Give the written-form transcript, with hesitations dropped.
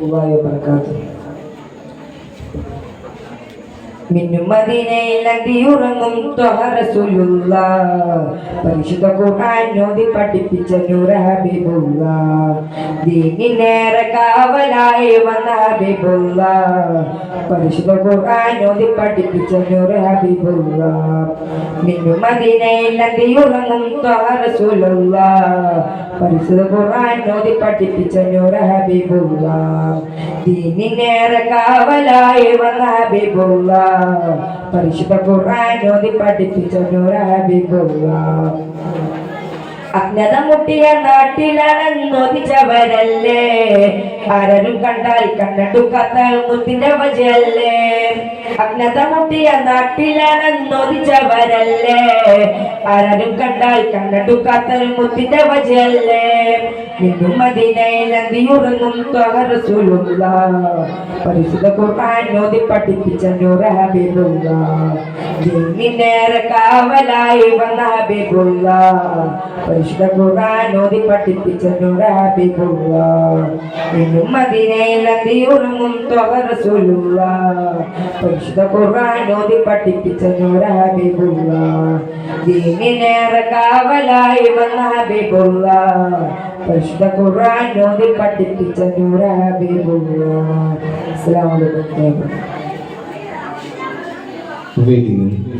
വബറകാതുഹു. മിന്നും മദീനയിൽ അന്തിയുറങ്ങും ത്വഹ റസൂലുള്ളാഹ്. പരിശുദ്ധ ഖുർആൻ ഓതി പഠിപ്പിച്ച നൂറ ഹബീബുള്ളാഹ്. ദീനിനേറെ കാവലായി വന്ന ഹബീബുള്ളാഹ്. പരിശുദ്ധ ഖുർആൻ ഓതി പഠിപ്പിച്ച നൂറ ഹബീബുള്ളാഹ്. മിന്നും മദീനയിൽ അന്തിയുറങ്ങും ത്വഹ റസൂലുള്ളാഹ്. പരിശുദ്ധ ഖുർആൻ ഓതി പഠിപ്പിച്ച നൂറ ഹബീബുള്ളാഹ്. ദീനിനേറെ കാവലായി വന്ന ഹബീബുള്ളാഹ്. പരിശുദ്ധ ഖുർആൻ ഓതി പഠിപ്പിച്ച നൂറ ഹബീബുള്ളാഹ്. അജ്ഞത മുട്ടിയ നാട്ടിലണന്നൊതിച്ചവരല്ലേ, ആരും കണ്ടാൽ കണ്ണെടുക്കാത്ത മുത്തിന്റെ വജയല്ലേ. അജ്ഞത മുട്ടിയ നാട്ടിലണന്നൊതിച്ചവരല്ലേ, ആരും കണ്ടാൽ കണ്ണെടുക്കാത്ത മുത്തിന്റെ വജയല്ലേ. മിന്നും മദീനയിൽ അന്തിയുറങ്ങും ത്വഹ റസൂലുള്ളാഹ്. പരിശുദ്ധ ഖുർആൻ ഓതി പഠിപ്പിച്ച നൂറ ഹബീബുള്ളാഹ്. ദീനിനേറെ കാവലായി വന്ന ഹബീബുള്ളാഹ്. പരിശുദ്ധ ഖുർആൻ ഓതി പഠിപ്പിച്ച നൂറ ഹബീബുള്ളാഹ്. മിന്നും മദീനയിൽ അന്തിയുറങ്ങും ത്വഹ റസൂലുള്ളാഹ്. പരിശുദ്ധ ഖുർആൻ ഓതി പഠിപ്പിച്ച നൂറ ഹബീബുള്ളാഹ്. ദീനിനേറെ കാവലായി വന്ന ഹബീബുള്ളാഹ്. പരിശുദ്ധ ഖുർആൻ ഓതി പഠിപ്പിച്ച നൂറ ഹബീബുള്ളാഹ്. അസ്സലാമു അലൈക്കും.